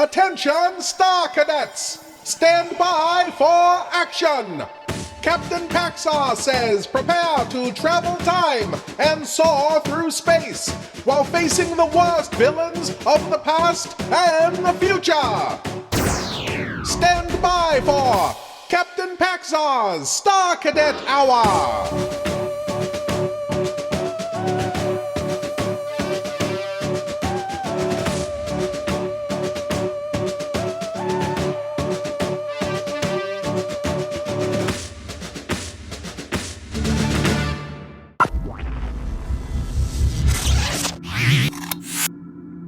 Attention, Star Cadets! Stand by for action! Captain Paxar says prepare to travel time and soar through space while facing the worst villains of the past and the future. Stand by for Captain Paxar's Star Cadet Hour!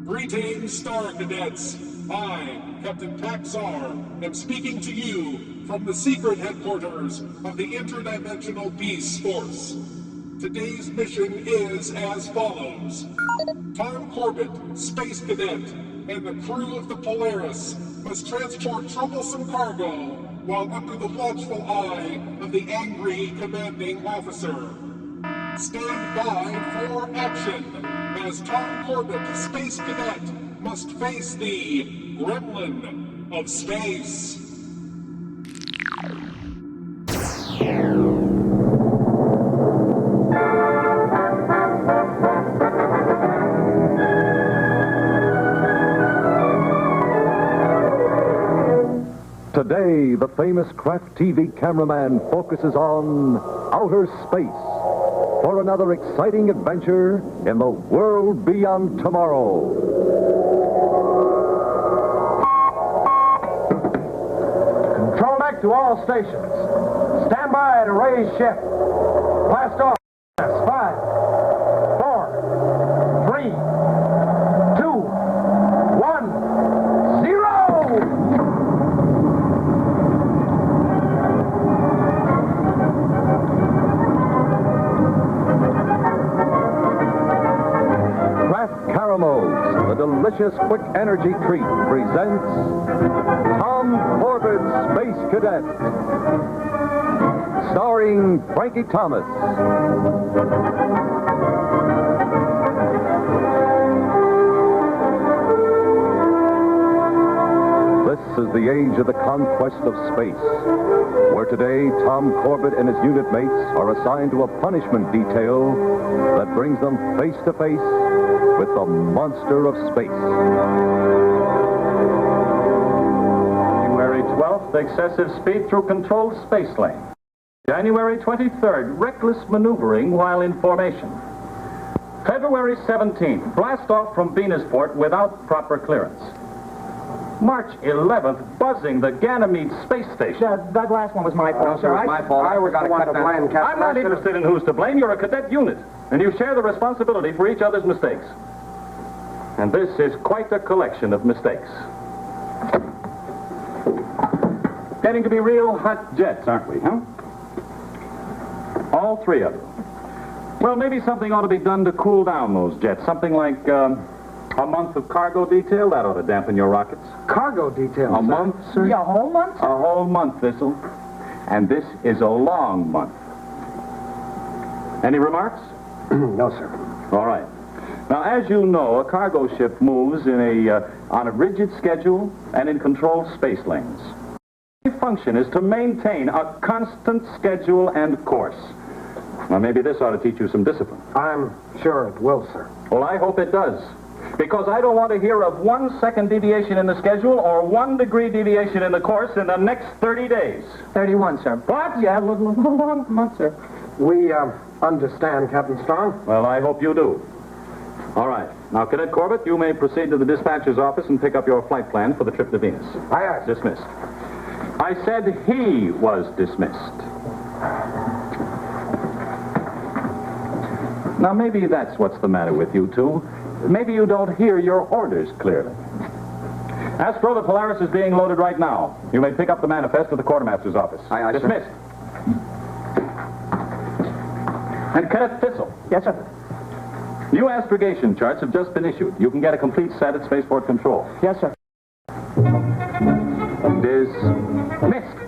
Greetings, Star Cadets. I, Captain Paxar, am speaking to you from the secret headquarters of the Interdimensional Peace Force. Today's mission is as follows. Tom Corbett, Space Cadet, and the crew of the Polaris must transport troublesome cargo while under the watchful eye of the angry commanding officer. Stand by for action as Tom Corbett, Space Cadet, must face the Gremlin of space. Today, the famous Capt TV cameraman focuses on outer space for another exciting adventure in the world beyond tomorrow. Control deck to all stations. Stand by to raise shift. Blast off. 5, 4, 3, 2, 1, 0! Caramels, the delicious quick energy treat, presents Tom Corbett, Space Cadet, starring Frankie Thomas. This is the age of the conquest of space, where today Tom Corbett and his unit mates are assigned to a punishment detail that brings them face to face with the monster of space. January 12th, excessive speed through controlled space lane. January 23rd, reckless maneuvering while in formation. February 17th, blast off from Venusport without proper clearance. March 11th, buzzing the Ganymede space station. That last one was my fault, sir. It was my fault. I was the one to blame, Captain. I'm not interested in who's to blame. You're a cadet unit, and you share the responsibility for each other's mistakes. And this is quite a collection of mistakes. Getting to be real hot jets, aren't we, huh? All three of them. Well, maybe something ought to be done to cool down those jets. Something like a month of cargo detail. That ought to dampen your rockets. Cargo detail, A month, sir? Yeah, a whole month? A whole month, Thistle. And this is a long month. Any remarks? No, sir. All right. Now, as you know, a cargo ship moves on a rigid schedule and in controlled space lanes. The function is to maintain a constant schedule and course. Now, maybe this ought to teach you some discipline. I'm sure it will, sir. Well, I hope it does. Because I don't want to hear of 1 second deviation in the schedule or 1 degree deviation in the course in the next 30 days. 31, sir. What? Yeah, long month, sir. We understand, Captain Strong. Well, I hope you do. All right. Now, Cadet Corbett, you may proceed to the dispatcher's office and pick up your flight plan for the trip to Venus. Aye, aye. Dismissed. I said he was dismissed. Now, maybe that's what's the matter with you two. Maybe you don't hear your orders clearly. Astro, the Polaris is being loaded right now. You may pick up the manifest at the quartermaster's office. Aye, aye, sir. Dismissed. And Cadet Thistle. Yes, sir. New astrogation charts have just been issued. You can get a complete set at Spaceport Control. Yes, sir. Dismissed.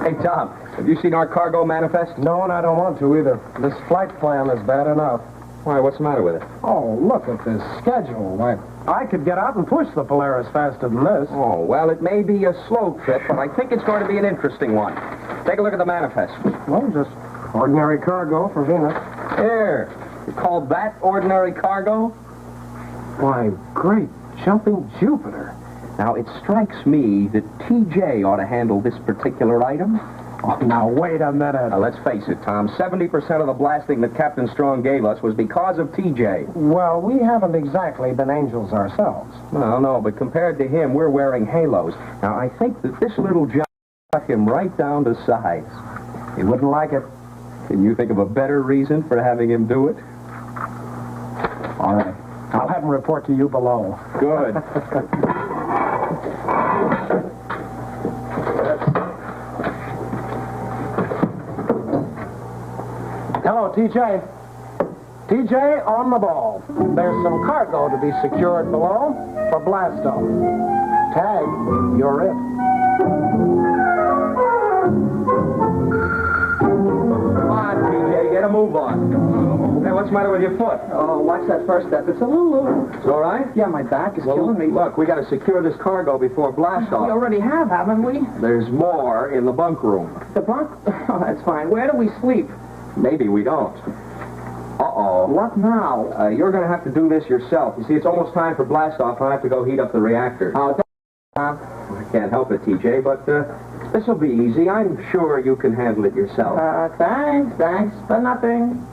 Hey, Tom, have you seen our cargo manifest? No, and I don't want to either. This flight plan is bad enough. Why, what's the matter with it? Oh, look at this schedule. Why, I could get out and push the Polaris faster than this. Oh, well, it may be a slow trip, but I think it's going to be an interesting one. Take a look at the manifest. Well, just ordinary cargo for Venus. Here. You call that ordinary cargo? Why, great jumping Jupiter. Now, it strikes me that TJ ought to handle this particular item. Oh, now, wait a minute. Now, let's face it, Tom. 70% of the blasting that Captain Strong gave us was because of TJ. Well, we haven't exactly been angels ourselves. Well, no, but compared to him, we're wearing halos. Now, I think that this little job took him right down to size. He wouldn't like it. Can you think of a better reason for having him do it? All right. I'll have him report to you below. Good. Hello, TJ. TJ, on the ball. There's some cargo to be secured below for blast-off. Tag, you're it. Come on, TJ, get a move on. Hey, what's the matter with your foot? Oh, watch that first step. It's a little... It's all right? Yeah, my back is killing me. Look, we got to secure this cargo before blast-off. We already have, haven't we? There's more in the bunk room. The bunk? Oh, that's fine. Where do we sleep? Maybe we don't. Uh-oh. What now? You're going to have to do this yourself. You see, it's almost time for blast-off. I have to go heat up the reactor. Oh, I can't help it, TJ, but this will be easy. I'm sure you can handle it yourself. thanks, but nothing.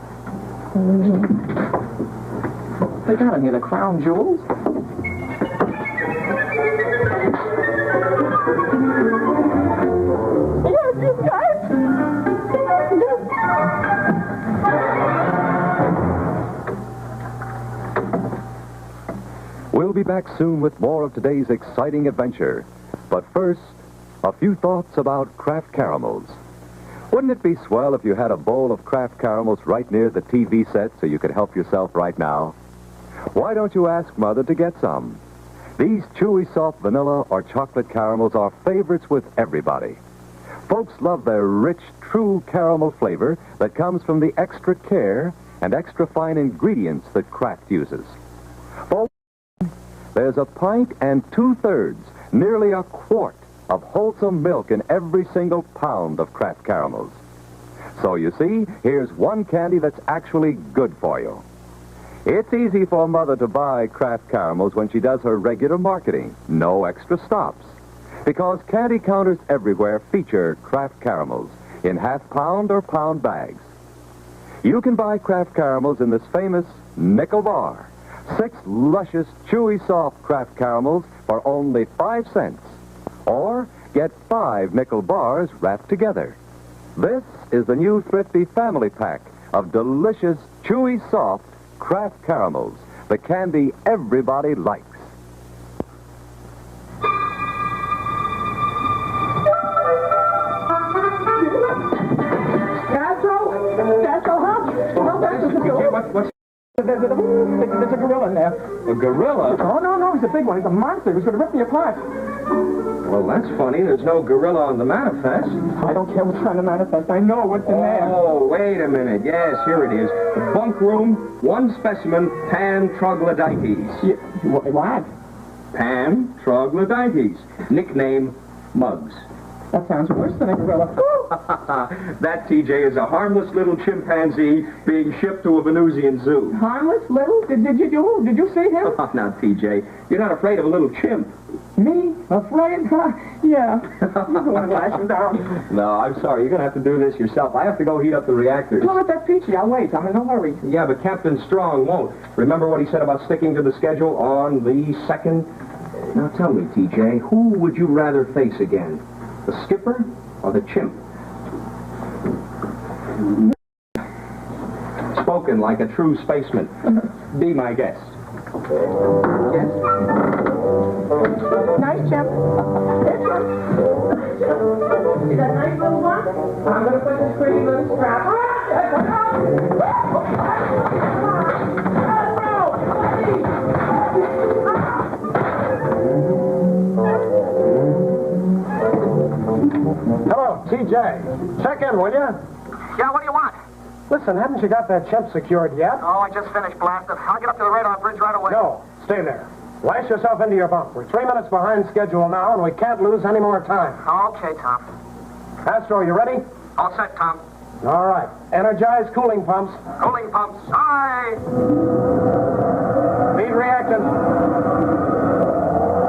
They got in here the crown jewels. Yes, you guys. We'll be back soon with more of today's exciting adventure. But first, a few thoughts about Kraft caramels. Wouldn't it be swell if you had a bowl of Kraft caramels right near the TV set so you could help yourself right now? Why don't you ask Mother to get some? These chewy soft vanilla or chocolate caramels are favorites with everybody. Folks love their rich, true caramel flavor that comes from the extra care and extra fine ingredients that Kraft uses. For there's a pint and 2/3, nearly a quart of wholesome milk in every single pound of Kraft caramels. So you see, here's one candy that's actually good for you. It's easy for Mother to buy Kraft caramels when she does her regular marketing. No extra stops. Because candy counters everywhere feature Kraft caramels in half-pound or pound bags. You can buy Kraft caramels in this famous nickel bar. 6 luscious, chewy, soft Kraft caramels for only 5 cents. Or get 5 nickel bars wrapped together. This is the new thrifty family pack of delicious, chewy, soft Kraft caramels, the candy everybody likes. There's a gorilla in there. A gorilla? Oh, no, he's a big one. He's a monster. He's going to rip me apart. Well, that's funny. There's no gorilla on the manifest. I don't care what's trying to manifest. I know what's in there. Oh, wait a minute. Yes, here it is. The bunk room, one specimen, Pan troglodytes. What? Pan troglodytes. Nickname, Muggs. That sounds worse than a gorilla. That, TJ, is a harmless little chimpanzee being shipped to a Venusian zoo. Harmless little? Did you see him? Now, TJ, you're not afraid of a little chimp. Me? Afraid? Yeah. You go and lash him down. No, I'm sorry. You're going to have to do this yourself. I have to go heat up the reactors. No, that's peachy. I'll wait. I'm in no hurry. Yeah, but Captain Strong won't. Remember what he said about sticking to the schedule on the 2nd? Now, tell me, TJ, who would you rather face again? The skipper or the chimp? Spoken like a true spaceman. Be my guest. Yes? Nice chimp. Is that nice little one? I'm going to put this pretty little strap. Hello, TJ. TJ, check in, will you? Yeah, what do you want? Listen, haven't you got that chimp secured yet? Oh, I just finished blasting. I'll get up to the radar bridge right away. No, stay there. Lash yourself into your bunk. We're 3 minutes behind schedule now, and we can't lose any more time. Okay, Tom. Astro, you ready? All set, Tom. All right. Energize cooling pumps. Cooling pumps. Aye. Feed reactant.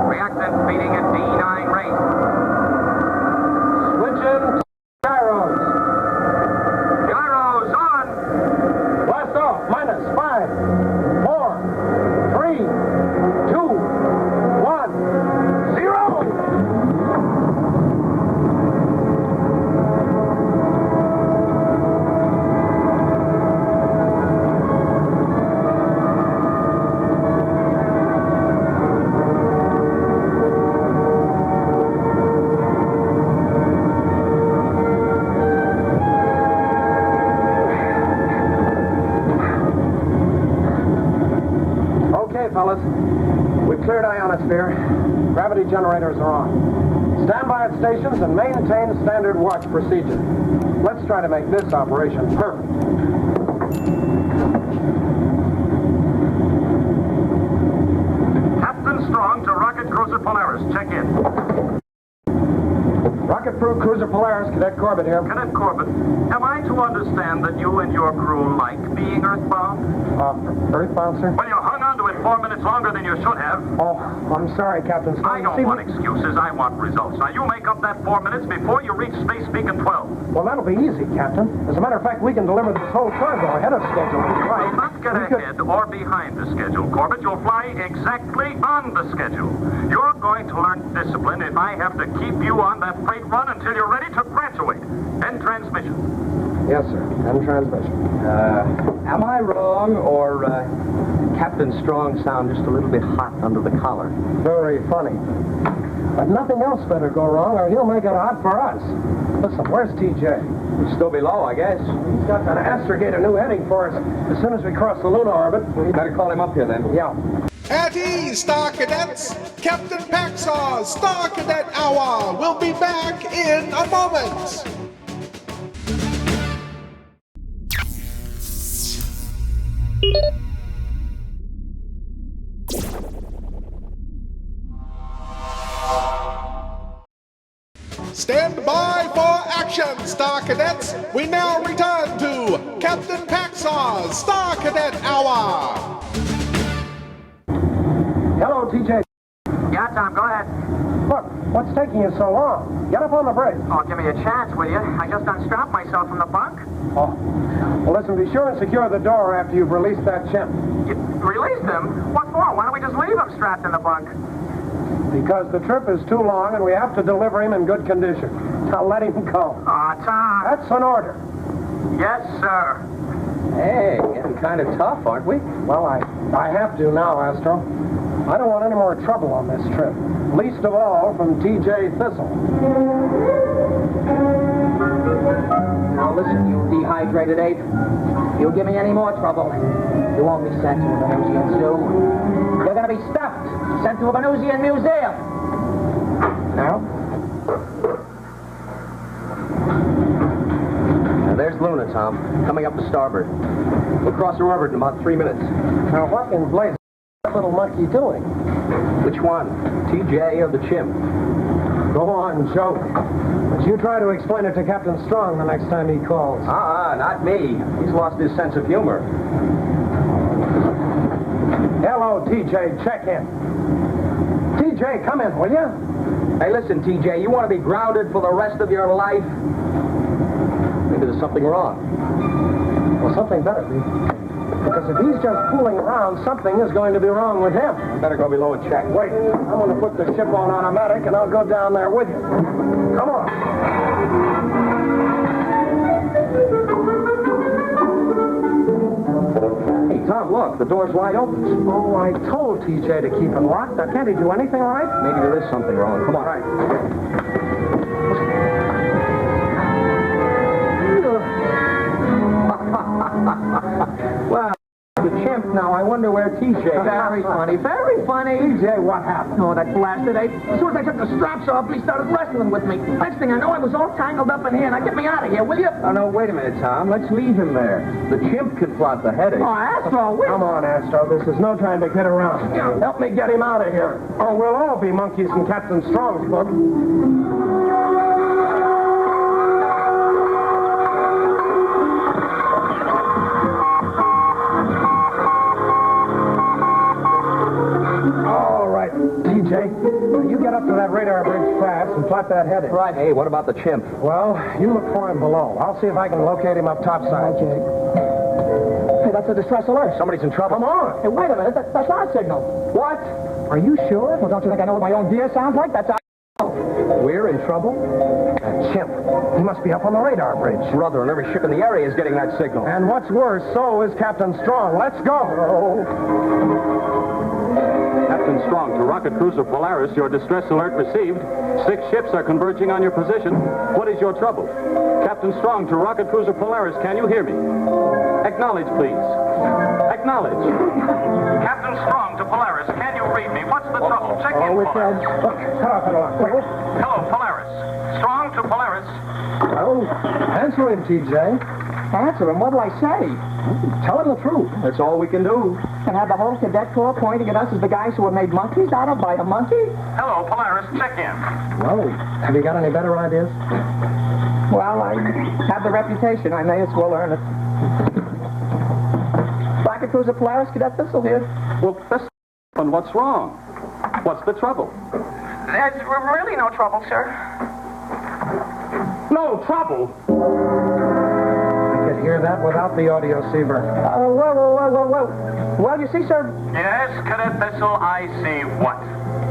Reactant feeding at D9 rate. Switch in gyros. Gyros on. Blast off. Minus 5, 4, 3, 2, 1, 0. Okay, fellas. We've cleared ionosphere. Gravity generators are on. Stand by at stations and maintain standard watch procedure. Let's try to make this operation perfect. Captain Strong to Rocket Cruiser Polaris. Check in. Rocket Crew Cruiser Polaris, Cadet Corbett here. Cadet Corbett, am I to understand that you and your crew like being earthbound? Earthbound, sir? Well, you hung on to it 4 minutes longer than you should have. Oh, I'm sorry, Captain Strong. I don't want excuses. I want results. Now, you make up that 4 minutes before you reach Space Beacon 12. Well, that'll be easy, Captain. As a matter of fact, we can deliver this whole cargo ahead of schedule. Right. You'll not get ahead or behind the schedule, Corbett. You'll fly exactly on the schedule. You're going to learn discipline if I have to keep you on that freight run until you're ready to graduate. End transmission. Yes, sir. And transmission. Am I wrong, or Captain Strong sound just a little bit hot under the collar? Very funny. But nothing else better go wrong, or he'll make it hot for us. Listen, where's TJ? He's still below, I guess. He's got an astrogator new heading for us. As soon as we cross the lunar orbit, we Better call him up here, then. Yeah. At ease, Star Cadets! Captain Paxar's Star Cadet Hour will be back in a moment! Stand by for action, Star Cadets! We now return to Captain Paxar's Star Cadet Hour! Hello, TJ. Yeah, Tom, go ahead. Look, what's taking you so long? Get up on the bridge. Oh, give me a chance, will you? I just unstrapped myself from the bunk. Oh. Well, listen, be sure and secure the door after you've released that chimp. You released him? What for? Why don't we just leave him strapped in the bunk? Because the trip is too long and we have to deliver him in good condition. Now let him go. Aw, Tom. That's an order. Yes, sir. Hey, getting kind of tough, aren't we? Well, I have to now, Astro. I don't want any more trouble on this trip. Least of all from TJ Thistle. Now listen, you dehydrated ape. You give me any more trouble, you won't be sent to a Venusian zoo. You're gonna be stuffed, sent to a Venusian museum. Now? Now, there's Luna, Tom, coming up to starboard. We'll cross her orbit in about 3 minutes. Now, what in blazes is that little monkey doing? Which one? TJ or the chimp? Go on, joke. But you try to explain it to Captain Strong the next time he calls. Not me. He's lost his sense of humor. Hello, TJ. Check in. TJ, come in, will you? Hey, listen, TJ, you want to be grounded for the rest of your life? Maybe there's something wrong. Well, something better be. Because if he's just fooling around, something is going to be wrong with him. Better go below and check. Wait, I'm going to put the ship on automatic, and I'll go down there with you. Come on. Hey, Tom, look, the door's wide open. Oh, I told TJ to keep it locked. Now, can't he do anything right? Maybe there is something wrong. Come on. Right. Well, the chimp Now, I wonder where TJ is. Very funny, very funny. TJ, what happened? Oh, that blasted ape. As soon as I took the straps off, he started wrestling with me. Next thing I know, I was all tangled up in here. Now, get me out of here, will you? Oh, no, wait a minute, Tom. Let's leave him there. The chimp can plot the headache. Oh, Astro, wait. Come on, Astro. This is no time to kid around. Help me get him out of here, or we'll all be monkeys in Captain Strong's book. All right, TJ, you get up to that radar bridge fast and plot that heading. Right. Hey, what about the chimp? Well, you look for him below. I'll see if I can locate him up topside. Okay. Hey, that's a distress alert. Somebody's in trouble. Come on. Hey, wait a minute. That's our signal. What? Are you sure? Well, don't you think I know what my own deer sounds like? That's our... We're in trouble? That chimp. He must be up on the radar bridge. Brother, and every ship in the area is getting that signal. And what's worse, so is Captain Strong. Let's go. Captain Strong, to rocket cruiser Polaris, your distress alert received. 6 ships are converging on your position. What is your trouble? Captain Strong, to rocket cruiser Polaris, can you hear me? Acknowledge, please. Acknowledge. Captain Strong to Polaris, can you read me? What's the trouble? Check in, Polaris. Cut off. Quick. Hello, Polaris. Strong to Polaris. Oh, answer him, TJ. Answer him. What'll I say? Tell him the truth. That's all we can do. And have the whole cadet corps pointing at us as the guys who were made monkeys out of by a monkey? Hello, Polaris. Check in. Well, have you got any better ideas? Well, I have the reputation. I may as well earn it. Rocket cruiser Polaris, Cadet Thistle here. Well, and what's wrong? What's the trouble? There's really no trouble, sir. No trouble? I could hear that without the audio receiver. Whoa. Well, you see, sir, Yes, Cadet Thistle, I see what?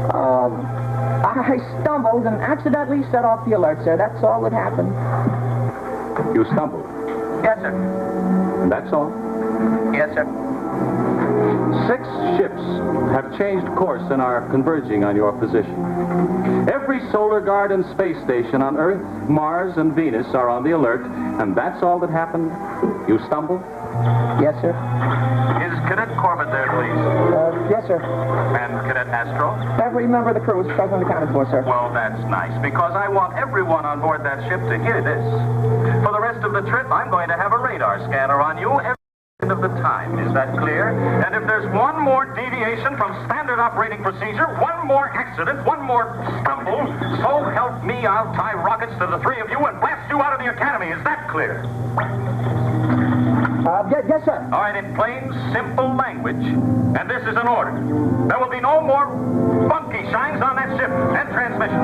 I stumbled and accidentally set off the alert, sir. That's all that happened. You stumbled. Yes, sir. And that's all? Yes, sir. 6 ships have changed course and are converging on your position. Every solar guard and space station on Earth, Mars, and Venus are on the alert, and that's all that happened? You stumbled? Yes, sir. Is Cadet Corbett there, please? Yes, sir. And Cadet Astro? Every member of the crew is present and accounted for, sir. Well, that's nice, because I want everyone on board that ship to hear this. For the rest of the trip, I'm going to have a radar scanner on you every minute of the time. Is that clear? And if there's one more deviation from standard operating procedure, one more accident, one more stumble, so help me, I'll tie rockets to the 3 of you and blast you out of the academy. Is that clear? Yes, sir. All right, in plain, simple language, and this is an order. There will be no more monkey shines on that ship and transmission.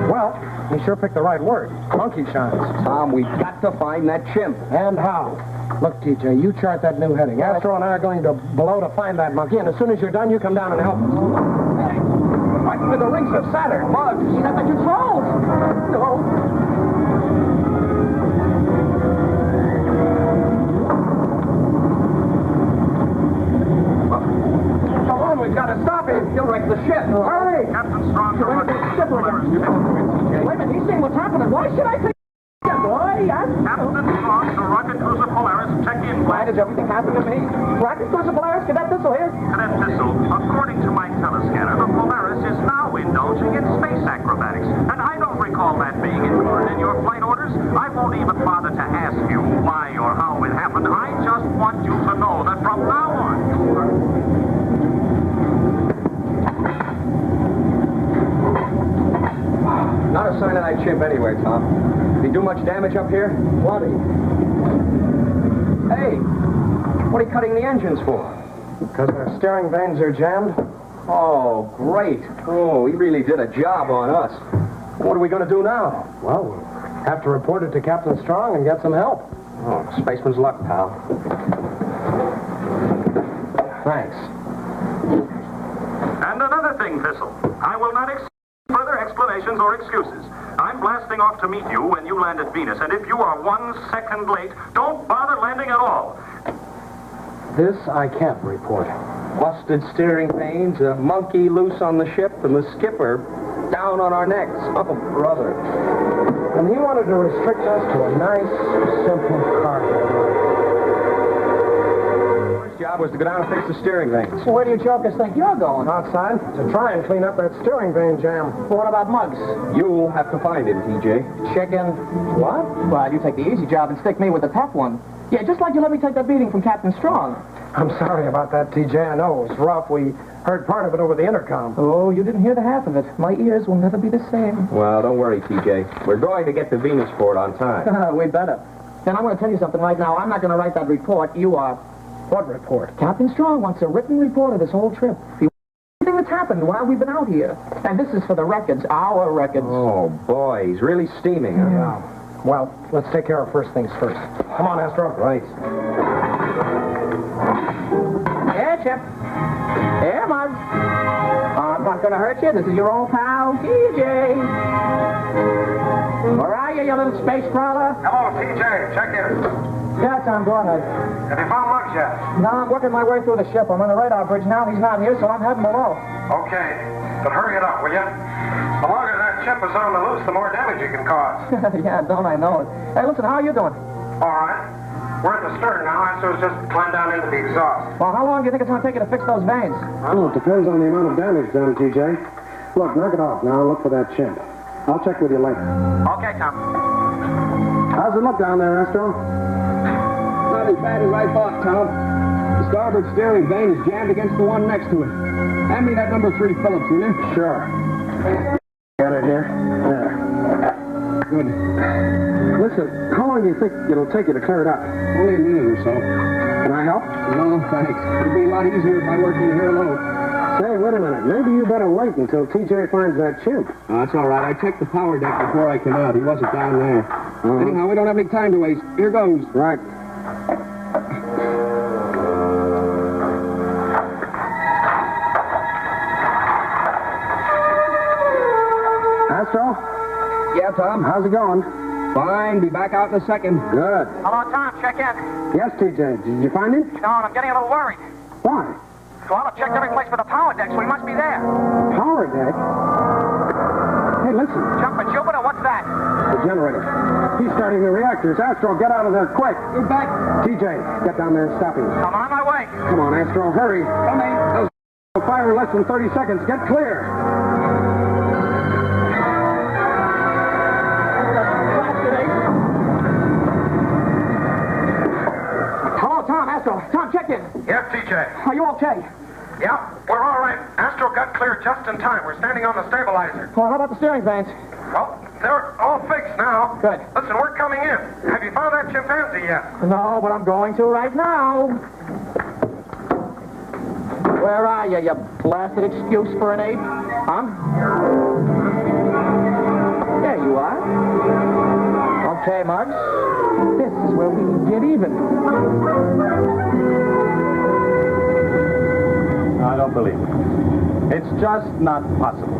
Well, you sure picked the right word. Monkey shines. Tom, we've got to find that chimp. And how? Look, TJ, you chart that new heading. Astro and I are going to below to find that monkey, and as soon as you're done, you come down and help us. Right into the rings of Saturn. Bugs. You got the controls. No. Come on, we've got to stop him. You'll wreck the ship. Hurry! Captain Strong, to rocket cruiser Polaris. Wait a minute. He's seeing what's happening. Why should I think... Boy, Captain Strong, to rocket cruiser Polaris. Check in, why does everything happen to me? Rocket cruiser Polaris, Cadet Thistle here. Cadet Thistle, according to my telescanner, the Polaris is now indulging in space acrobatics. And I don't recall that being included in your flight orders. I won't even bother to ask you why or how it happened. I just want you to know that from now on, you are... Not a sign of that chimp anywhere, Tom. Did he do much damage up here? Plenty. Hey, what are you cutting the engines for? Because our steering vanes are jammed. Oh, great. Oh, he really did a job on us. What are we going to do now? Well, we'll have to report it to Captain Strong and get some help. Oh, spaceman's luck, pal. Thanks. And another thing, Thistle. I will not accept further explanations or excuses. I'm blasting off to meet you when you land at Venus, and if you are 1 second late, don't bother landing at all. This I can't report. Busted steering vanes, a monkey loose on the ship, and the skipper down on our necks. Oh, brother. And he wanted to restrict us to a nice, simple cargo. First job job was to go down and fix the steering vanes. So where do you jokers think you're going? Outside to try and clean up that steering vane jam. Well, what about Muggs? You'll have to find him, TJ. Chicken. What? Well, you take the easy job and stick me with the tough one. Yeah, just like you let me take that beating from Captain Strong. I'm sorry about that, TJ. I know it was rough. We heard part of it over the intercom. Oh, you didn't hear the half of it. My ears will never be the same. Well, don't worry, TJ. We're going to get to Venusport on time. We better. And I'm going to tell you something right now. I'm not going to write that report. You are. What report? Captain Strong wants a written report of this whole trip. He wants everything that's happened while we've been out here. And this is for the records, our records. Oh, boy, he's really steaming, huh? Yeah. Well, let's take care of first things first. Come on, Astro. Right. Here, Chip. Here, Muggs. I'm not going to hurt you. This is your old pal, TJ. Where are you little space crawler? Hello, TJ. Check in. Yeah, Tom, go ahead. Have you found Muggs yet? No, I'm working my way through the ship. I'm on the radar bridge now. He's not here, so I'm heading below. Okay. But hurry it up, will you? The longer that ship is on the loose, the more damage you can cause. Yeah, don't I know it. Hey, listen, how are you doing? All right. We're at the stern now. I suppose just climb down into the exhaust. Well, how long do you think it's going to take you to fix those veins? I don't know. It depends on the amount of damage done, TJ. Look, knock it off now and look for that chimp. I'll check with you later. Okay, Tom. How's it look down there, Astro? Not as bad as I thought, Tom. The starboard steering vane is jammed against the one next to it. Hand me that number 3 Phillips, will you? Sure. Got it here? There. Good. Listen, how long do you think it'll take you to clear it up? Only a minute or so. Can I help? No, thanks. It'd be a lot easier if I worked in here alone. Say, wait a minute. Maybe you better wait until TJ finds that chimp. Oh, that's all right. I checked the power deck before I came out. He wasn't down there. Anyhow, we don't have any time to waste. Here goes. Right. Astro? Yeah, Tom. How's it going? Fine. Be back out in a second. Good. Hello, Tom. Check in. Yes, TJ. Did you find him? No, I'm getting a little worried. Why? Well, I've checked every place but the power deck, so he must be there. Power deck? Hey, listen. Jumping Jupiter, what's that? The generator. He's starting the reactors. Astro, get out of there quick. You're back. TJ, get down there and stop him. I'm on my way. Come on, Astro, hurry. Coming. Those will fire in less than 30 seconds. Get clear. Hello, Tom, Astro. Tom, check in. Yes, TJ. Are you okay? Yep, we're all right. Astro got clear just in time. We're standing on the stabilizer. Well, how about the steering vanes? Well, they're all fixed now. Good. Listen, we're coming in. Have you found that chimpanzee yet? No, but I'm going to right now. Where are you, you blasted excuse for an ape? Huh? There you are. Okay, Muggs. This is where we get even. I don't believe it. It's just not possible.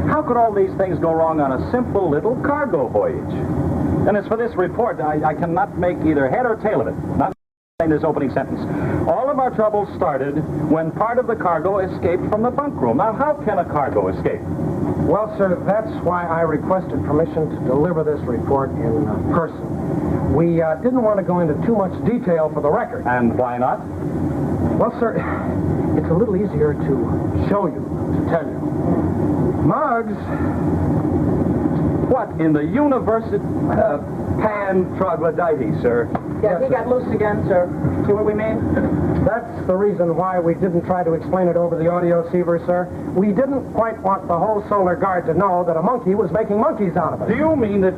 How could all these things go wrong on a simple little cargo voyage? And as for this report, I cannot make either head or tail of it. Not in this opening sentence. All of our troubles started when part of the cargo escaped from the bunk room. Now, how can a cargo escape? Well, sir, that's why I requested permission to deliver this report in person. We didn't want to go into too much detail for the record. And why not? Well, sir, it's a little easier to show you, to tell you. Muggs. What in the university? Pan troglodytes, sir. Yeah, he got loose again, sir. See what we mean? That's the reason why we didn't try to explain it over the audio receiver, sir. We didn't quite want the whole Solar Guard to know that a monkey was making monkeys out of it. Do you mean that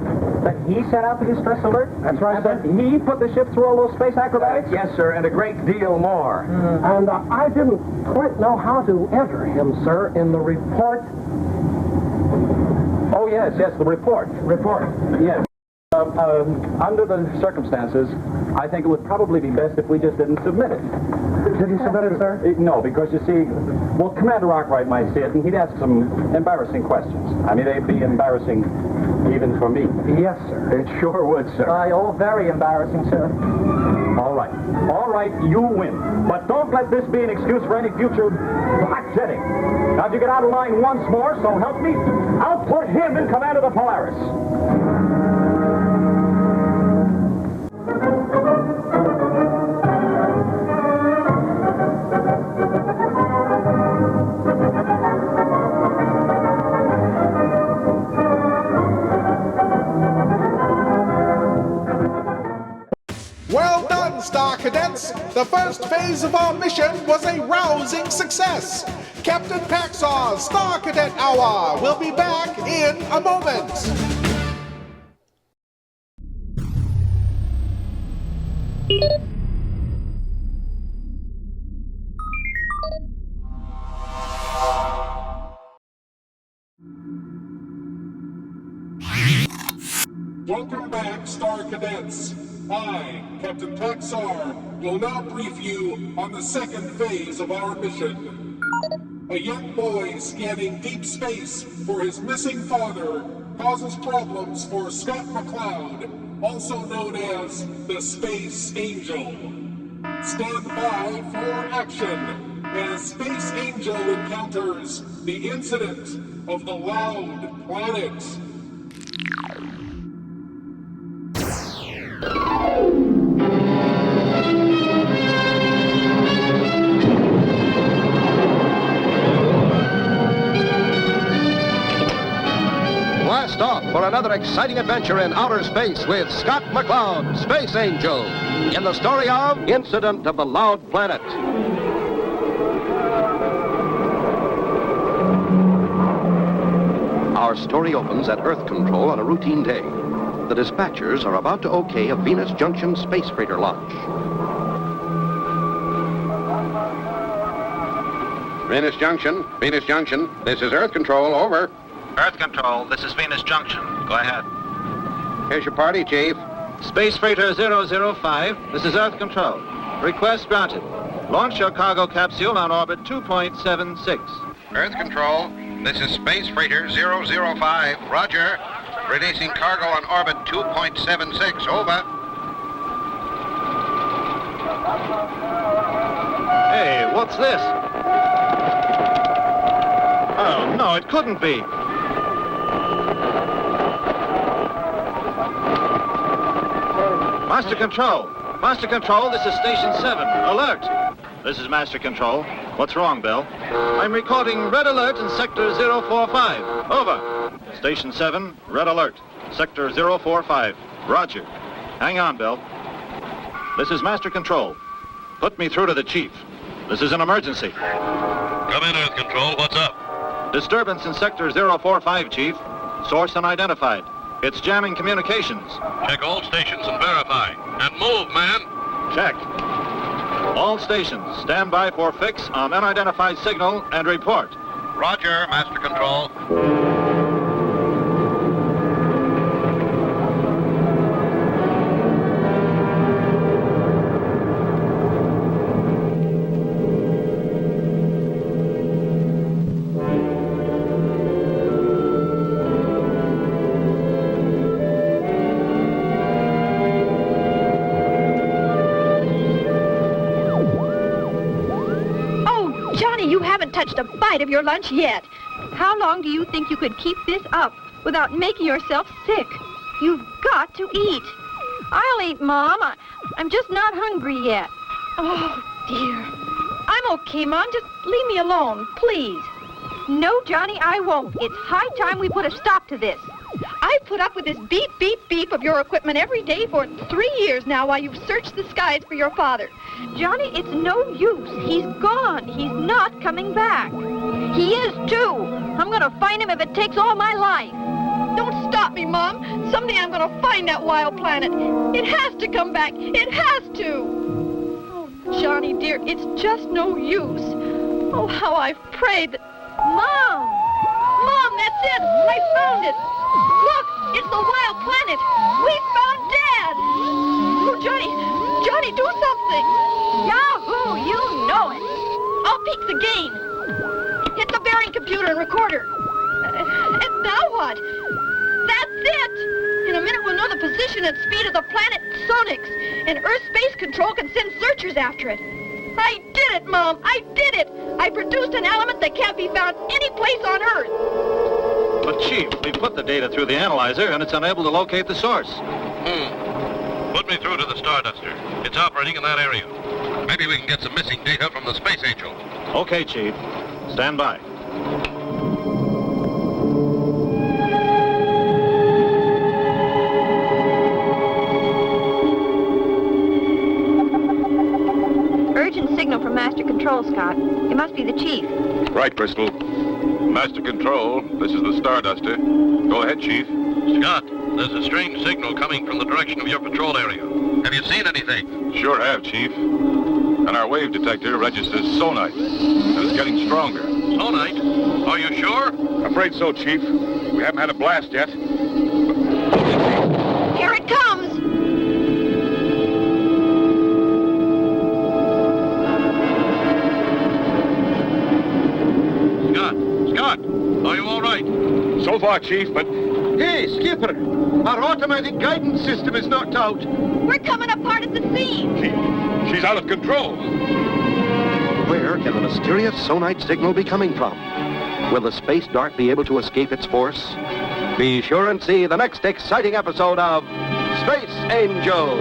he sent out the distress alert? That's right, And sir. that he put the ship through all those space acrobatics? Yes, sir, and a great deal more. And I didn't quite know how to enter him, sir, in the report. Oh, yes, the report. Report. Yes. Under the circumstances, I think it would probably be best if we just didn't submit it. Did you submit it, sir? No, because you see, well, Commander Arkwright might see it, and he'd ask some embarrassing questions. I mean, they'd be embarrassing even for me. Yes, sir. It sure would, sir. Very embarrassing, sir. All right, you win. But don't let this be an excuse for any future blackjetting. Now, if you get out of line once more, so help me, I'll put him in command of the Polaris. Star Cadets. The first phase of our mission was a rousing success. Captain Paxar's Star Cadet Hour will be back in a moment. Welcome back, Star Cadets. I, Captain Paxar, will now brief you on the second phase of our mission. A young boy scanning deep space for his missing father causes problems for Scott McCloud, also known as the Space Angel. Stand by for action as Space Angel encounters the incident of the Loud Planet. Blast off for another exciting adventure in outer space with Scott McCloud, Space Angel, in the story of Incident of the Loud Planet. Our story opens at Earth Control on a routine day. The dispatchers are about to OK a Venus Junction space freighter launch. Venus Junction, this is Earth Control, over. Earth Control, this is Venus Junction. Go ahead. Here's your party, Chief. Space Freighter 005, this is Earth Control. Request granted. Launch your cargo capsule on orbit 2.76. Earth Control, this is Space Freighter 005, roger. Releasing cargo on orbit 2.76, over. Hey, what's this? Oh, no, it couldn't be. Master Control, this is Station 7. Alert. This is Master Control. What's wrong, Bill? I'm recording red alert in Sector 045. Over. Station 7, red alert. Sector 045. Roger. Hang on, Bill. This is Master Control. Put me through to the Chief. This is an emergency. Come in, Earth Control. What's up? Disturbance in Sector 045, Chief. Source unidentified. It's jamming communications. Check all stations and verify. And move, man. Check. All stations, stand by for fix on unidentified signal and report. Roger, Master Control. Touched a bite of your lunch yet. How long do you think you could keep this up without making yourself sick? You've got to eat. I'll eat, Mom. I'm just not hungry yet. Oh, dear. I'm okay, Mom. Just leave me alone, please. No, Johnny, I won't. It's high time we put a stop to this. I've put up with this beep, beep, beep of your equipment every day for 3 years now while you've searched the skies for your father. Johnny, it's no use. He's gone. He's not coming back. He is, too. I'm going to find him if it takes all my life. Don't stop me, Mom. Someday I'm going to find that wild planet. It has to come back. It has to. Oh, Johnny, dear, it's just no use. Oh, how I've prayed that... Mom! Mom, that's it! I found it! Look, it's the wild planet! We found Dad! Oh, Johnny, do something! Yahoo! You know it! I'll peek the game. Hit the bearing computer and recorder. And now what? That's it! In a minute we'll know the position and speed of the planet sonics, and Earth Space Control can send searchers after it. I did it, Mom! I did it! I produced an element that can't be found any place on Earth! But, Chief, we put the data through the analyzer, and it's unable to locate the source. Put me through to the Starduster. It's operating in that area. Maybe we can get some missing data from the Space Angel. Okay, Chief. Stand by. Master Control, Scott. It must be the chief. Right, Bristol. Master Control, this is the Starduster. Go ahead, Chief. Scott, there's a strange signal coming from the direction of your patrol area. Have you seen anything? Sure have, Chief. And our wave detector registers sonite. And it's getting stronger. Sonite? Are you sure? Afraid so, Chief. We haven't had a blast yet. Here it comes! Scott, are you all right? So far, Chief, but... Hey, Skipper! Our automatic guidance system is knocked out. We're coming apart at the seams! She's out of control. Where can the mysterious sonite signal be coming from? Will the space dart be able to escape its force? Be sure and see the next exciting episode of Space Angel.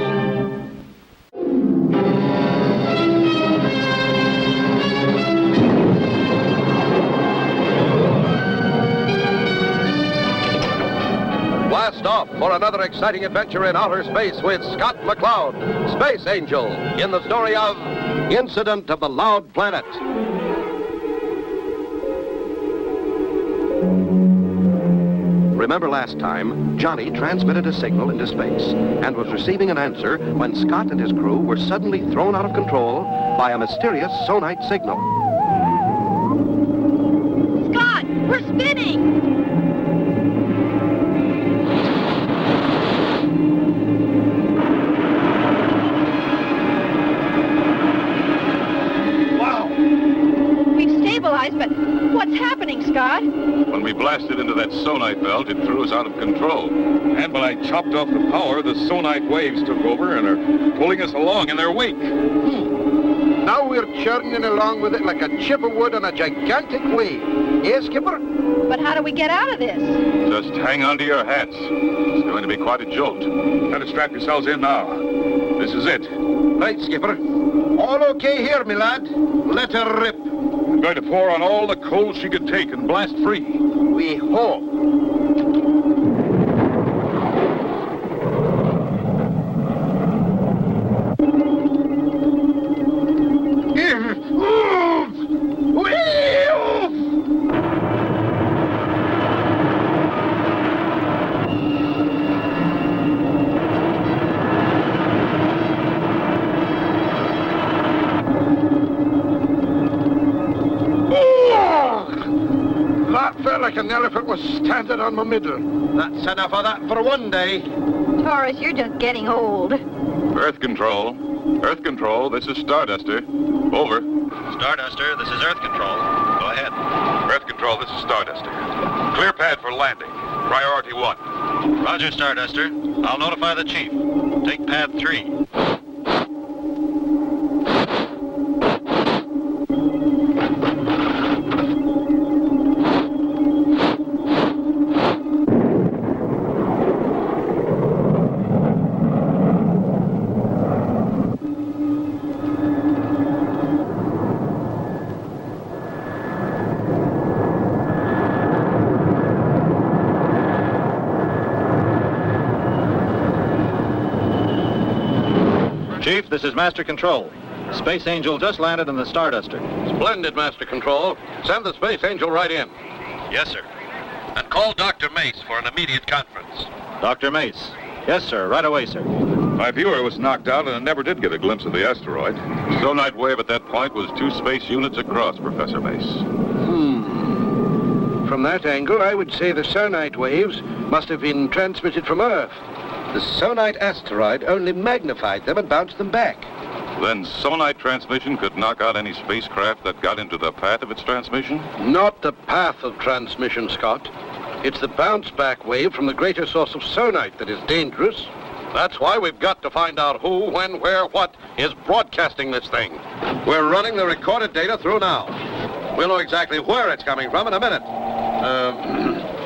Blast off for another exciting adventure in outer space with Scott McCloud, Space Angel, in the story of Incident of the Loud Planet. Remember last time, Johnny transmitted a signal into space and was receiving an answer when Scott and his crew were suddenly thrown out of control by a mysterious sonite signal. Scott, we're spinning! But what's happening, Scott? When we blasted into that sonite belt, it threw us out of control. And when I chopped off the power, the sonite waves took over and are pulling us along in their wake. Now we're churning along with it like a chip of wood on a gigantic wave. Eh, Skipper? But how do we get out of this? Just hang on to your hats. It's going to be quite a jolt. Better strap yourselves in now. This is it. Right, Skipper. All okay here, me lad. Let her rip. I'm going to pour on all the coal she could take and blast free. We hope. Like an elephant was standing on my middle. That's enough of that for one day. Taurus, you're just getting old. Earth Control. Earth Control, this is Starduster. Over. Starduster, this is Earth Control. Go ahead. Earth Control, this is Starduster. Clear pad for landing. Priority 1. Roger, Starduster. I'll notify the chief. Take pad 3. Chief, this is Master Control. Space Angel just landed in the Starduster. Splendid, Master Control. Send the Space Angel right in. Yes, sir. And call Dr. Mace for an immediate conference. Dr. Mace. Yes, sir. Right away, sir. My viewer was knocked out and I never did get a glimpse of the asteroid. Sonite wave at that point was 2 space units across, Professor Mace. From that angle, I would say the sonite waves must have been transmitted from Earth. The sonite asteroid only magnified them and bounced them back. Then sonite transmission could knock out any spacecraft that got into the path of its transmission? Not the path of transmission, Scott. It's the bounce-back wave from the greater source of sonite that is dangerous. That's why we've got to find out who, when, where, what is broadcasting this thing. We're running the recorded data through now. We'll know exactly where it's coming from in a minute.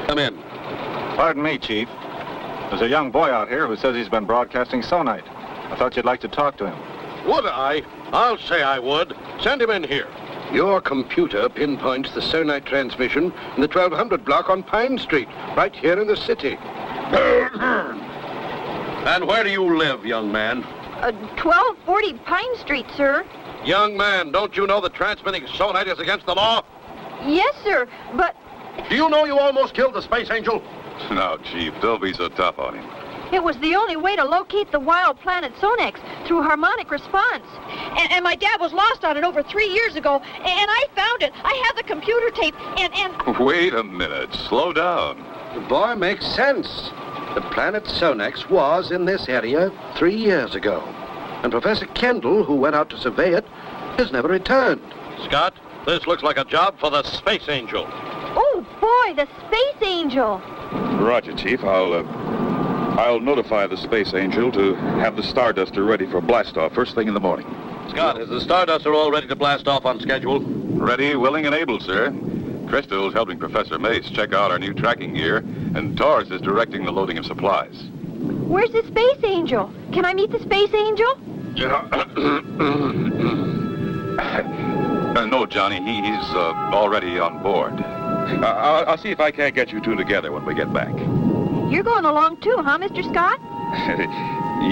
Come in. Pardon me, Chief. There's a young boy out here who says he's been broadcasting sonite. I thought you'd like to talk to him. Would I? I'll say I would. Send him in here. Your computer pinpoints the sonite transmission in the 1200 block on Pine Street, right here in the city. And where do you live, young man? 1240 Pine Street, sir. Young man, don't you know that transmitting sonite is against the law? Yes, sir, but... Do you know you almost killed the Space Angel? Now, Chief, don't be so tough on him. It was the only way to locate the wild planet Sonex through harmonic response. And my dad was lost on it over 3 years ago, and I found it. I have the computer tape, and... Wait a minute. Slow down. The boy makes sense. The planet Sonex was in this area 3 years ago. And Professor Kendall, who went out to survey it, has never returned. Scott, this looks like a job for the Space Angel. Oh, boy, the Space Angel. Roger, Chief. I'll notify the Space Angel to have the Starduster ready for blastoff first thing in the morning. Scott, is the Starduster all ready to blast off on schedule? Ready, willing, and able, sir. Crystal's helping Professor Mace check out our new tracking gear, and Taurus is directing the loading of supplies. Where's the Space Angel? Can I meet the Space Angel? No, Johnny, he's already on board. I'll see if I can't get you two together when we get back. You're going along too, huh, Mr. Scott?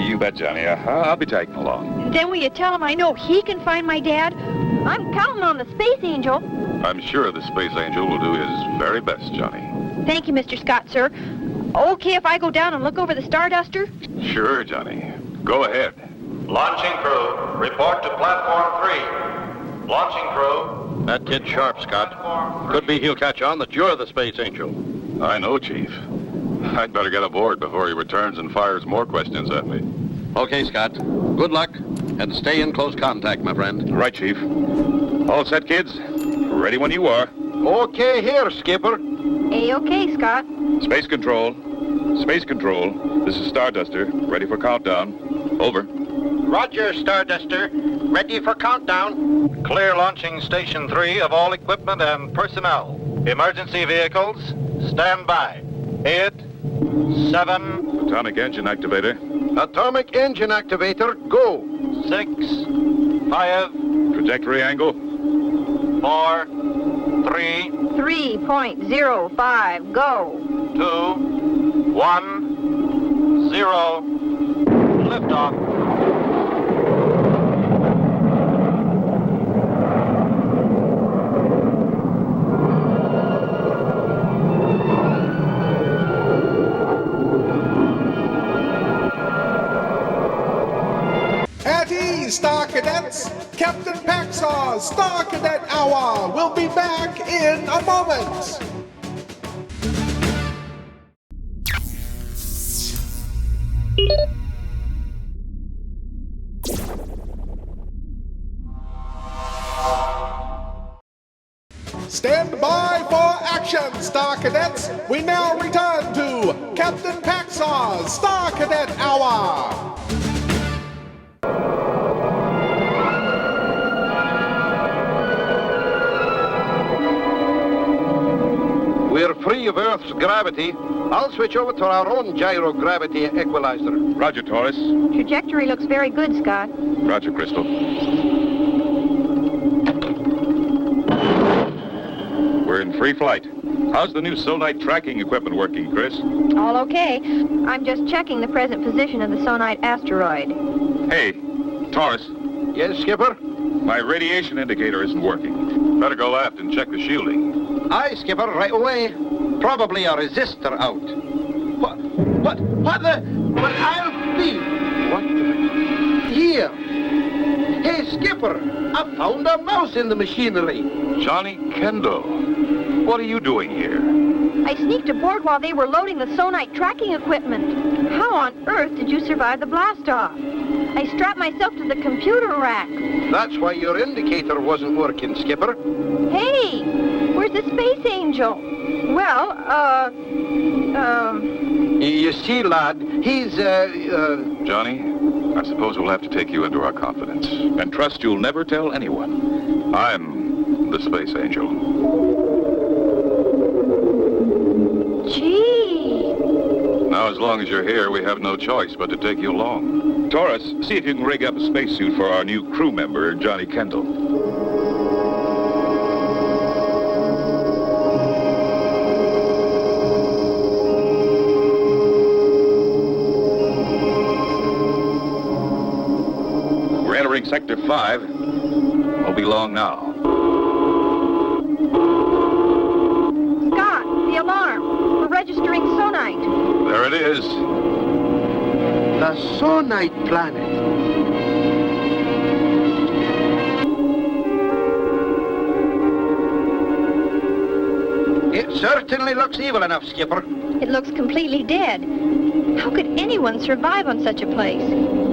You bet, Johnny. I'll be tagging along. Then will you tell him I know he can find my dad? I'm counting on the Space Angel. I'm sure the Space Angel will do his very best, Johnny. Thank you, Mr. Scott, sir. Okay if I go down and look over the Starduster? Sure, Johnny. Go ahead. Launching crew, report to platform 3. Launching crew. That kid's sharp, Scott. Could be he'll catch on that you're the Space Angel. I know, Chief. I'd better get aboard before he returns and fires more questions at me. Okay, Scott. Good luck, and stay in close contact, my friend. Right, Chief. All set, kids? Ready when you are. Okay here, Skipper. A-okay, Scott. Space Control. Space Control. This is Starduster. Ready for countdown. Over. Roger, Starduster. Ready for countdown. Clear launching Station 3 of all equipment and personnel. Emergency vehicles, stand by. 8, 7... Atomic engine activator. Atomic engine activator, go. 6, 5... Trajectory angle. 4, 3... 3.05, go. 2, 1, 0... Liftoff. At ease, Star Cadets! Captain Paxar's Star Cadet Hour will be back in a moment! Stand by for action, Star Cadets! We now return to Captain Paxar's Star Cadet Hour! We're free of Earth's gravity. I'll switch over to our own gyrogravity equalizer. Roger, Taurus. Trajectory looks very good, Scott. Roger, Crystal. We're in free flight. How's the new Sonite tracking equipment working, Chris? All okay. I'm just checking the present position of the Sonite asteroid. Hey, Taurus. Yes, Skipper? My radiation indicator isn't working. Better go aft and check the shielding. Aye, Skipper, right away. Probably a resistor out. What the? But I'll be. What the? Here. Hey, Skipper, I found a mouse in the machinery. Johnny Kendall. What are you doing here? I sneaked aboard while they were loading the Sonite tracking equipment. How on earth did you survive the blast-off? I strapped myself to the computer rack. That's why your indicator wasn't working, Skipper. Hey, where's the Space Angel? Well, You see, lad, he's, Johnny, I suppose we'll have to take you into our confidence and trust you'll never tell anyone. I'm the Space Angel. Gee. Now, as long as you're here, we have no choice but to take you along. Taurus, see if you can rig up a spacesuit for our new crew member, Johnny Kendall. covering Sector 5. Won't be long now. Scott, the alarm. We're registering sonite. There it is. The Sonite planet. It certainly looks evil enough, Skipper. It looks completely dead. How could anyone survive on such a place?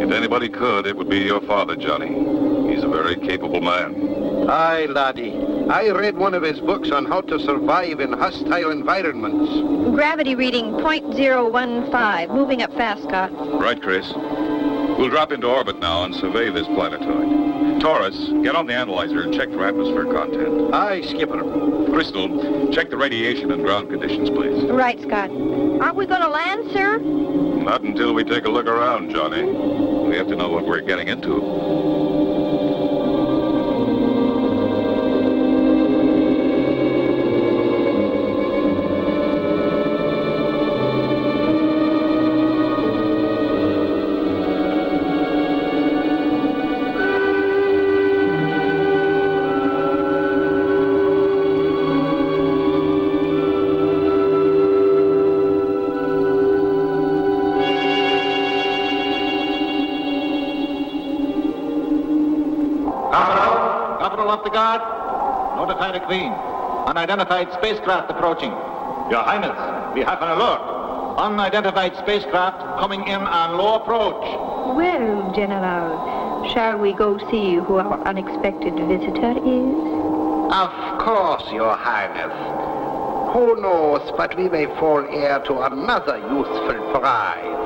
If anybody could, it would be your father, Johnny. He's a very capable man. Aye, laddie. I read one of his books on how to survive in hostile environments. Gravity reading 0.015. Moving up fast, Scott. Right, Chris. We'll drop into orbit now and survey this planetoid. Taurus, get on the analyzer and check for atmosphere content. Aye, Skipper. Crystal, check the radiation and ground conditions, please. Right, Scott. Aren't we going to land, sir? Not until we take a look around, Johnny. We have to know what we're getting into. Off the guard. Notify the Queen. Unidentified spacecraft approaching. Your Highness, we have an alert. Unidentified spacecraft coming in on low approach. Well, General, shall we go see who our unexpected visitor is? Of course, Your Highness. Who knows but we may fall heir to another useful prize.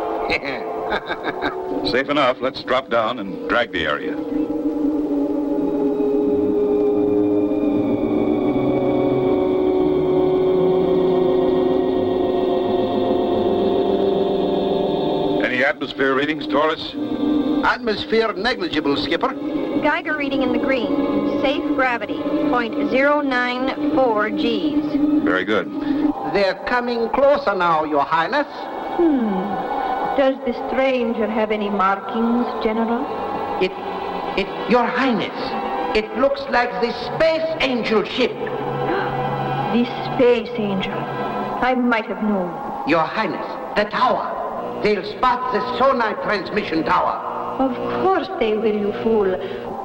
Safe enough. Let's drop down and drag the area. Atmosphere readings, Taurus? Atmosphere negligible, Skipper. Geiger reading in the green. Safe gravity, 0.094 Gs. Very good. They're coming closer now, Your Highness. Does the stranger have any markings, General? Your Highness, it looks like the Space Angel ship. The Space Angel. I might have known. Your Highness, the tower. They'll spot the sonite transmission tower. Of course they will, you fool.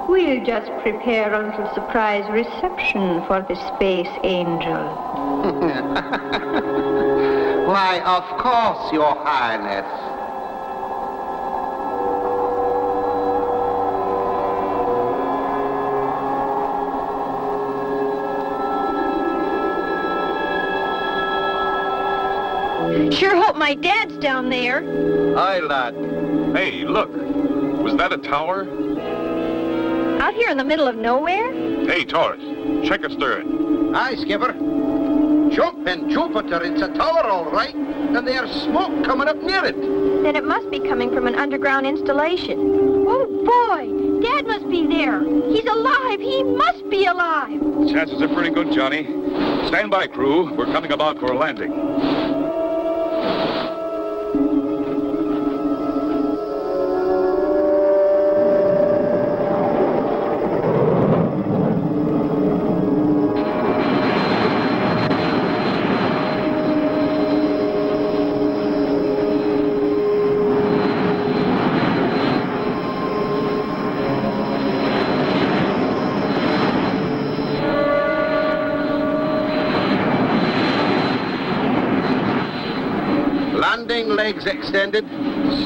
We'll just prepare a little surprise reception for the Space Angel. Why, of course, Your Highness. Sure hope my dad's down there. Aye, lad. Hey, look. Was that a tower? Out here in the middle of nowhere? Hey, Taurus. Check astern. Aye, Skipper. Jumping Jupiter, it's a tower, all right. And there's smoke coming up near it. Then it must be coming from an underground installation. Oh, boy! Dad must be there. He's alive. He must be alive. Chances are pretty good, Johnny. Stand by, crew. We're coming about for a landing. Legs extended.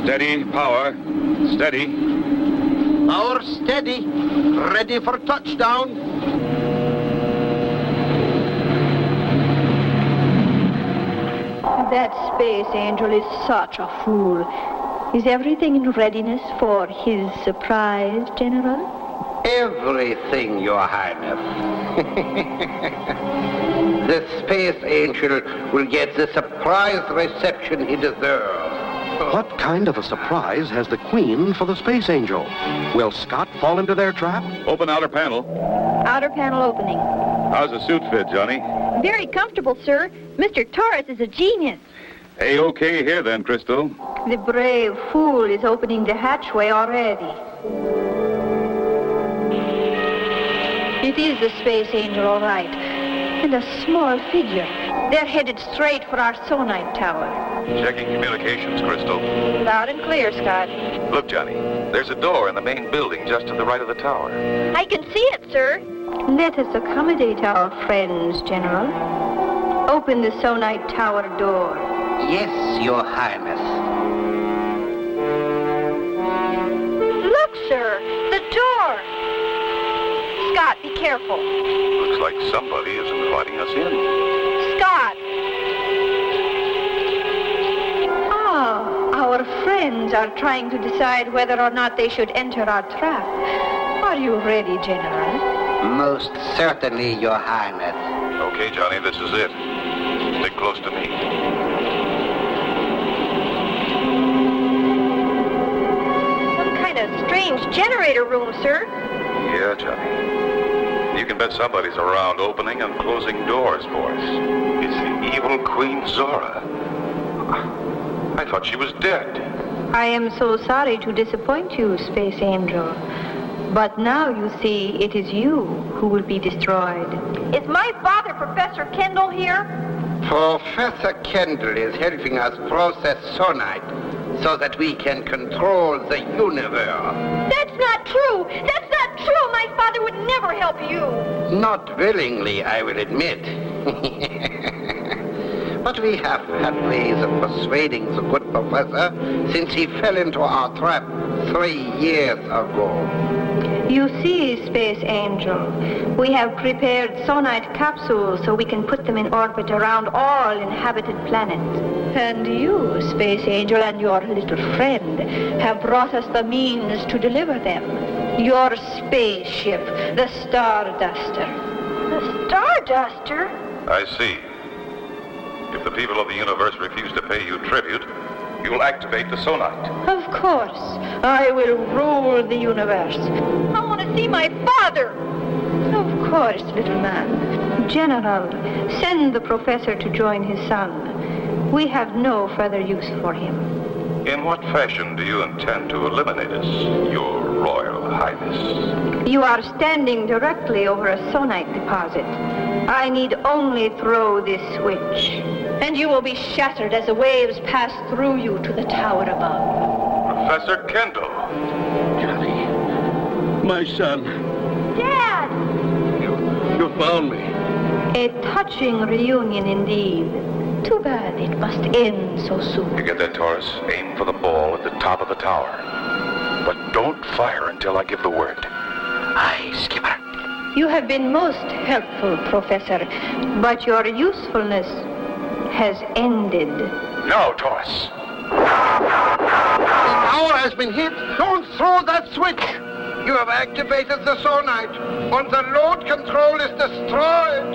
Steady, power. Steady. Power steady. Ready for touchdown. That Space Angel is such a fool. Is everything in readiness for his surprise, General? Everything, Your Highness. The Space Angel will get the surprise reception he deserves. What kind of a surprise has the Queen for the Space Angel? Will Scott fall into their trap? Open outer panel. Outer panel opening. How's the suit fit, Johnny? Very comfortable, sir. Mr. Taurus is a genius. A-okay here then, Crystal. The brave fool is opening the hatchway already. It is the Space Angel, all right. And a small figure. They're headed straight for our sonite tower. Checking communications, Crystal. Loud and clear, Scott. Look, Johnny, there's a door in the main building just to the right of the tower. I can see it, sir. Let us accommodate our friends, General. Open the sonite tower door. Yes, Your Highness. Look, sir, the door. Scott, be careful. Looks like somebody is inviting us in. Scott. Our friends are trying to decide whether or not they should enter our trap. Are you ready, General? Most certainly, Your Highness. Okay, Johnny, this is it. Stick close to me. Some kind of strange generator room, sir. Yeah, Johnny. You can bet somebody's around opening and closing doors for us. It's the evil Queen Zora. I thought she was dead. I am so sorry to disappoint you, Space Angel. But now you see it is you who will be destroyed. Is my father, Professor Kendall, here? Professor Kendall is helping us process sonite so that we can control the universe. That's not true! That's not true! My father would never help you! Not willingly, I will admit. But we have had ways of persuading the good professor since he fell into our trap 3 years ago. You see, Space Angel, we have prepared sonite capsules so we can put them in orbit around all inhabited planets. And you, Space Angel, and your little friend have brought us the means to deliver them. Your spaceship, the Starduster. The Starduster? I see. If the people of the universe refuse to pay you tribute, you'll activate the sonite. Of course. I will rule the universe. I want to see my father. Of course, little man. General, send the professor to join his son. We have no further use for him. In what fashion do you intend to eliminate us, Your Royal Highness? You are standing directly over a sonite deposit. I need only throw this switch, and you will be shattered as the waves pass through you to the tower above. Professor Kendall. Johnny, my son. Dad! You found me. A touching reunion indeed. Too bad it must end so soon. You get that, Taurus? Aim for the ball at the top of the tower. But don't fire until I give the word. Aye, Skipper. You have been most helpful, Professor, but your usefulness has ended. No, Taurus. The tower has been hit. Don't throw that switch. You have activated the sonite. And the load control is destroyed.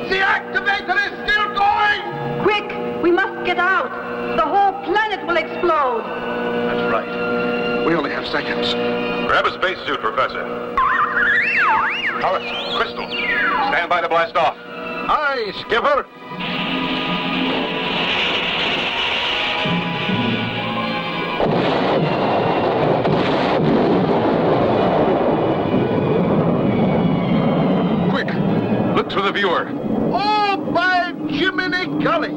The activator is still going. Quick, we must get out. The whole planet will explode. That's right. We only have seconds. Grab a spacesuit, Professor. Taurus, Crystal, stand by to blast off. Aye, Skipper. Quick, look through the viewer. Oh, by Jiminy Gully!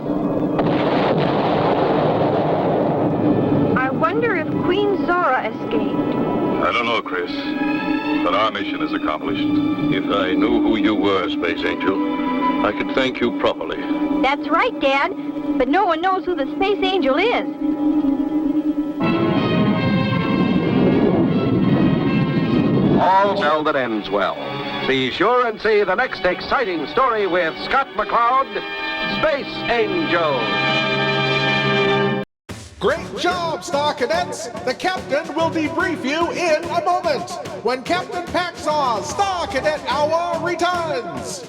I wonder if Queen Zora escaped. I don't know, Chris, but our mission is accomplished. If I knew who you were, Space Angel, I could thank you properly. That's right, Dad. But no one knows who the Space Angel is. All well that ends well. Be sure and see the next exciting story with Scott McCloud, Space Angel. Great job, Star Cadets! The captain will debrief you in a moment when Captain Paxar's Star Cadet Hour returns.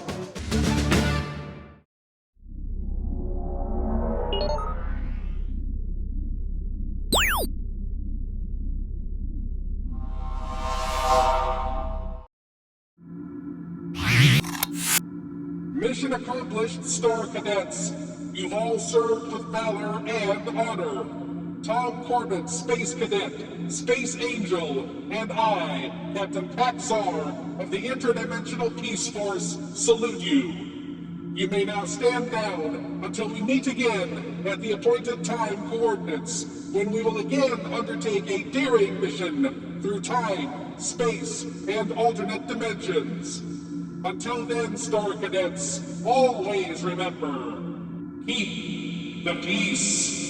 Mission accomplished, Star Cadets. You've all served with valor and honor. Tom Corbett, Space Cadet, Space Angel, and I, Captain Paxar of the Interdimensional Peace Force, salute you. You may now stand down until we meet again at the appointed time coordinates, when we will again undertake a daring mission through time, space, and alternate dimensions. Until then, Star Cadets, always remember, keep the peace.